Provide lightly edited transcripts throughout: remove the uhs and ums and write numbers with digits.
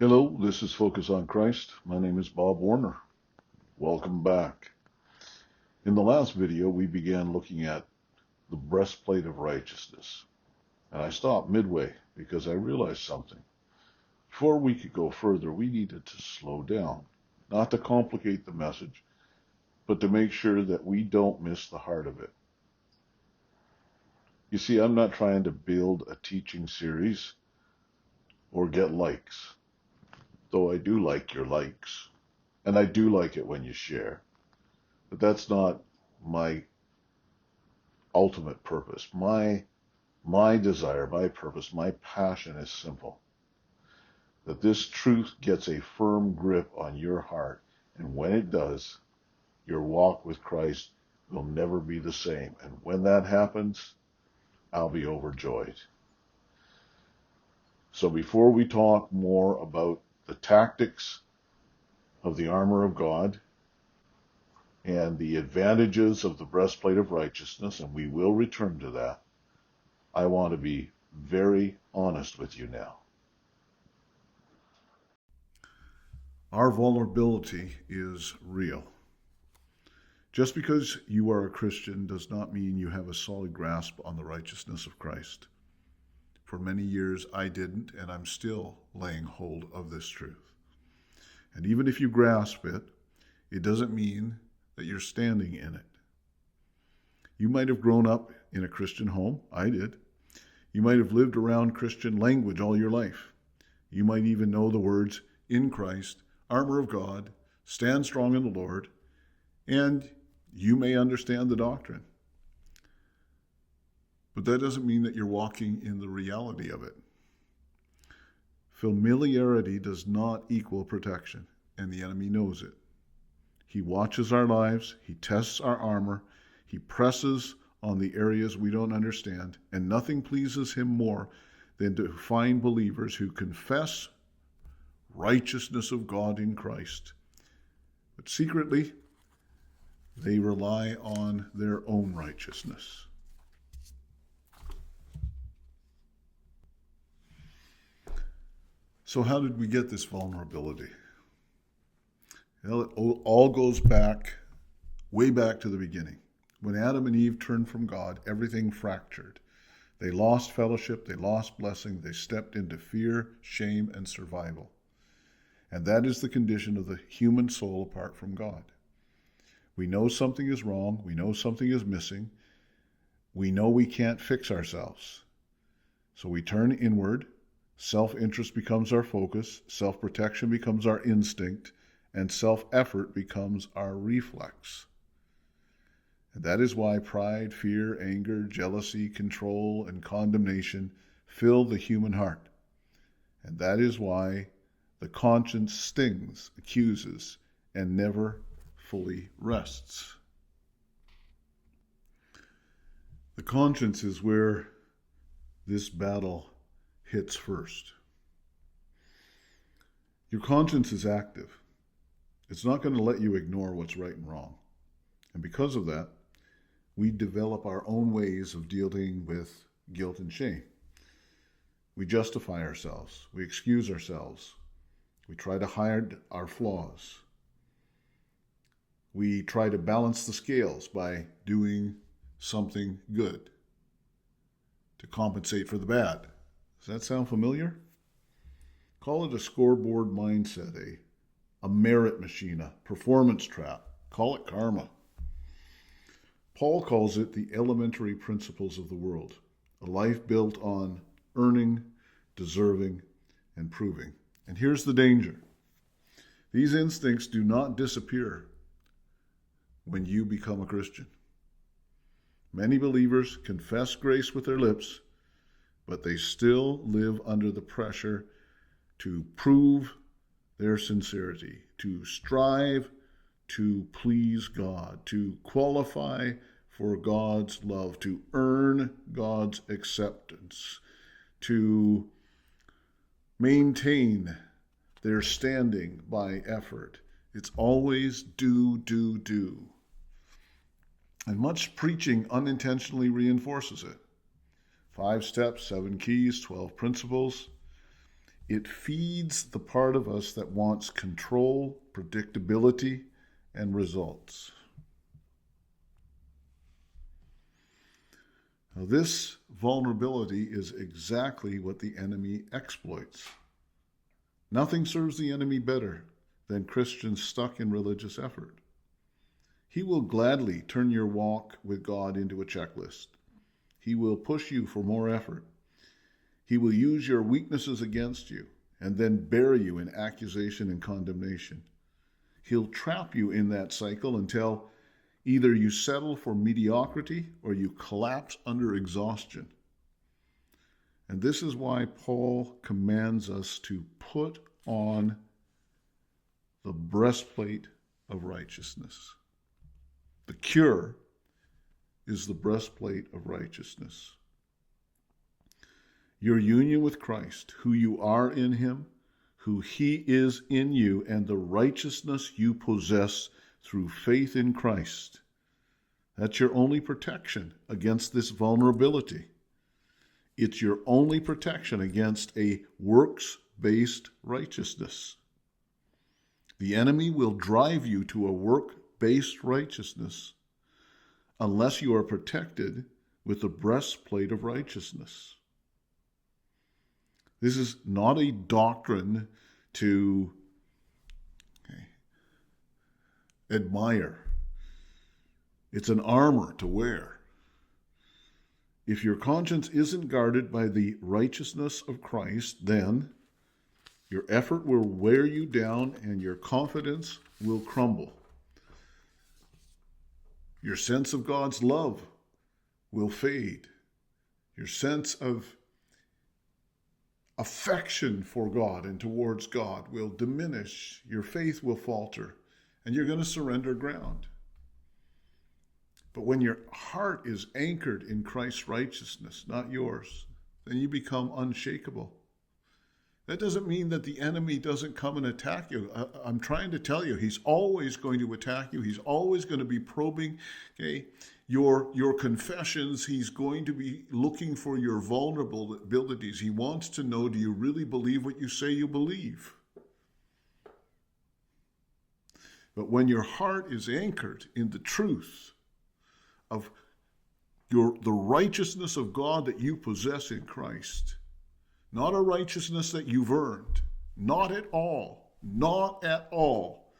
Hello, this is Focus on Christ. My name is Bob Warner. Welcome back. In the last video, we began looking at the breastplate of righteousness. And I stopped midway because I realized something. Before we could go further, we needed to slow down, not to complicate the message, but to make sure that we don't miss the heart of it. You see, I'm not trying to build a teaching series or get likes, though I do like your likes. And I do like it when you share. But that's not my ultimate purpose. My desire, my purpose, my passion is simple. That this truth gets a firm grip on your heart. And when it does, your walk with Christ will never be the same. And when that happens, I'll be overjoyed. So before we talk more about the tactics of the armor of God and the advantages of the breastplate of righteousness, and we will return to that, I want to be very honest with you now. Our vulnerability is real. Just because you are a Christian does not mean you have a solid grasp on the righteousness of Christ. For many years I didn't, and I'm still laying hold of this truth. And even if you grasp it, it doesn't mean that you're standing in it. You might have grown up in a Christian home. I did. You might have lived around Christian language all your life. You might even know the words, in Christ, armor of God, stand strong in the Lord, and you may understand the doctrine. But that doesn't mean that you're walking in the reality of it. Familiarity does not equal protection, and the enemy knows it. He watches our lives, he tests our armor, he presses on the areas we don't understand, and nothing pleases him more than to find believers who confess righteousness of God in Christ. But secretly, they rely on their own righteousness. So how did we get this vulnerability? Well, it all goes back, way back to the beginning. When Adam and Eve turned from God, everything fractured. They lost fellowship, they lost blessing, they stepped into fear, shame, and survival. And that is the condition of the human soul apart from God. We know something is wrong, we know something is missing, we know we can't fix ourselves. So we turn inward, self-interest becomes our focus, self-protection becomes our instinct, and self-effort becomes our reflex. And that is why pride, fear, anger, jealousy, control, and condemnation fill the human heart. And that is why the conscience stings, accuses, and never fully rests. The conscience is where this battle hits first. Your conscience is active. It's not going to let you ignore what's right and wrong. And because of that, we develop our own ways of dealing with guilt and shame. We justify ourselves. We excuse ourselves. We try to hide our flaws. We try to balance the scales by doing something good to compensate for the bad. Does that sound familiar? Call it a scoreboard mindset, a merit machine, a performance trap. Call it karma. Paul calls it the elementary principles of the world, a life built on earning, deserving, and proving. And here's the danger. These instincts do not disappear when you become a Christian. Many believers confess grace with their lips, but they still live under the pressure to prove their sincerity, to strive to please God, to qualify for God's love, to earn God's acceptance, to maintain their standing by effort. It's always do, do, do. And much preaching unintentionally reinforces it. 5 steps, 7 keys, 12 principles. It feeds the part of us that wants control, predictability, and results. Now, this vulnerability is exactly what the enemy exploits. Nothing serves the enemy better than Christians stuck in religious effort. He will gladly turn your walk with God into a checklist. He will push you for more effort. He will use your weaknesses against you and then bury you in accusation and condemnation. He'll trap you in that cycle until either you settle for mediocrity or you collapse under exhaustion. And this is why Paul commands us to put on the breastplate of righteousness. The cure is the breastplate of righteousness. Your union with Christ, who you are in him, who he is in you, and the righteousness you possess through faith in Christ. That's your only protection against this vulnerability. It's your only protection against a works-based righteousness. The enemy will drive you to a work-based righteousness unless you are protected with the breastplate of righteousness. This is not a doctrine to admire. It's an armor to wear. If your conscience isn't guarded by the righteousness of Christ, then your effort will wear you down and your confidence will crumble. Your sense of God's love will fade. Your sense of affection for God and towards God will diminish. Your faith will falter, and you're going to surrender ground. But when your heart is anchored in Christ's righteousness, not yours, then you become unshakable. That doesn't mean that the enemy doesn't come and attack you. I'm trying to tell you, he's always going to attack you. He's always going to be probing, your confessions. He's going to be looking for your vulnerabilities. He wants to know, do you really believe what you say you believe? But when your heart is anchored in the truth of the righteousness of God that you possess in Christ, not a righteousness that you've earned, not at all, not at all.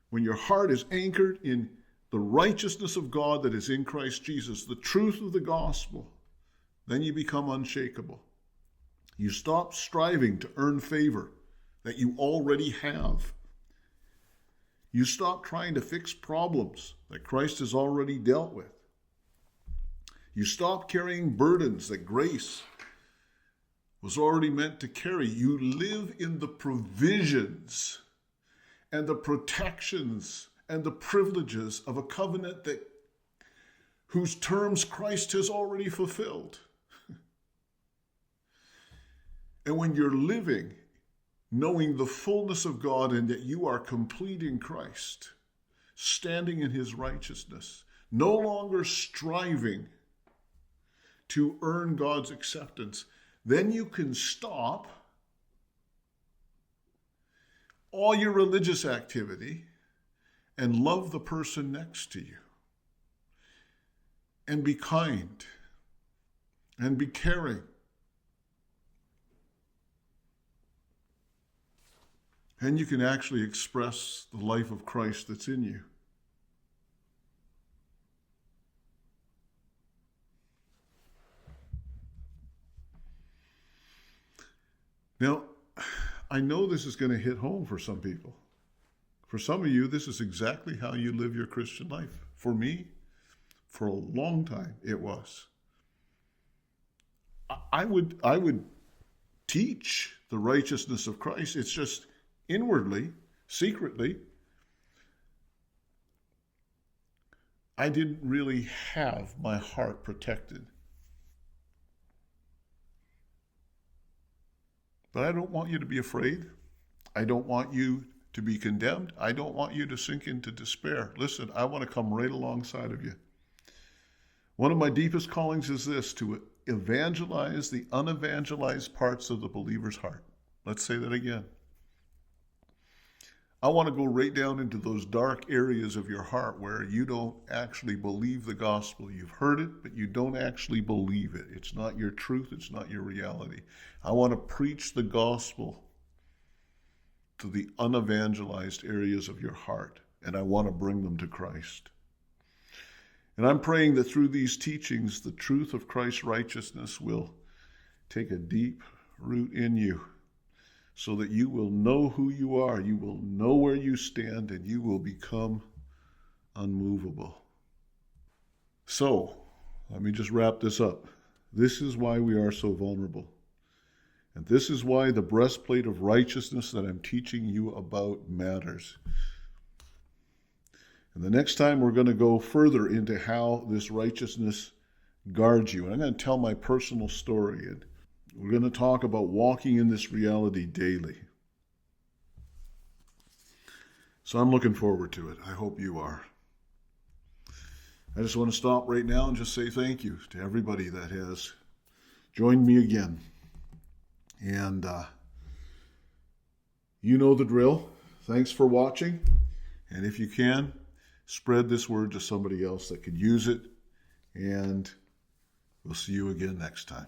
When your heart is anchored in the righteousness of God that is in Christ Jesus, the truth of the gospel, then you become unshakable. You stop striving to earn favor that you already have. You stop trying to fix problems that Christ has already dealt with. You stop carrying burdens that grace was already meant to carry. You live in the provisions and the protections and the privileges of a covenant whose terms Christ has already fulfilled. And when you're living knowing the fullness of God and that you are complete in Christ, standing in his righteousness, no longer striving to earn God's acceptance, then you can stop all your religious activity and love the person next to you and be kind and be caring. And you can actually express the life of Christ that's in you. Now, I know this is going to hit home for some people. For some of you, this is exactly how you live your Christian life. For me, for a long time, it was. I would teach the righteousness of Christ. It's just inwardly, secretly, I didn't really have my heart protected. But I don't want you to be afraid. I don't want you to be condemned. I don't want you to sink into despair. Listen, I want to come right alongside of you. One of my deepest callings is this: to evangelize the unevangelized parts of the believer's heart. Let's say that again. I want to go right down into those dark areas of your heart where you don't actually believe the gospel. You've heard it, but you don't actually believe it. It's not your truth. It's not your reality. I want to preach the gospel to the unevangelized areas of your heart, and I want to bring them to Christ. And I'm praying that through these teachings, the truth of Christ's righteousness will take a deep root in you, so that you will know who you are, you will know where you stand, and you will become unmovable. So, let me just wrap this up. This is why we are so vulnerable. And this is why the breastplate of righteousness that I'm teaching you about matters. And the next time we're going to go further into how this righteousness guards you. And I'm going to tell my personal story, and we're going to talk about walking in this reality daily. So I'm looking forward to it. I hope you are. I just want to stop right now and just say thank you to everybody that has joined me again. And you know the drill. Thanks for watching. And if you can, spread this word to somebody else that could use it. And we'll see you again next time.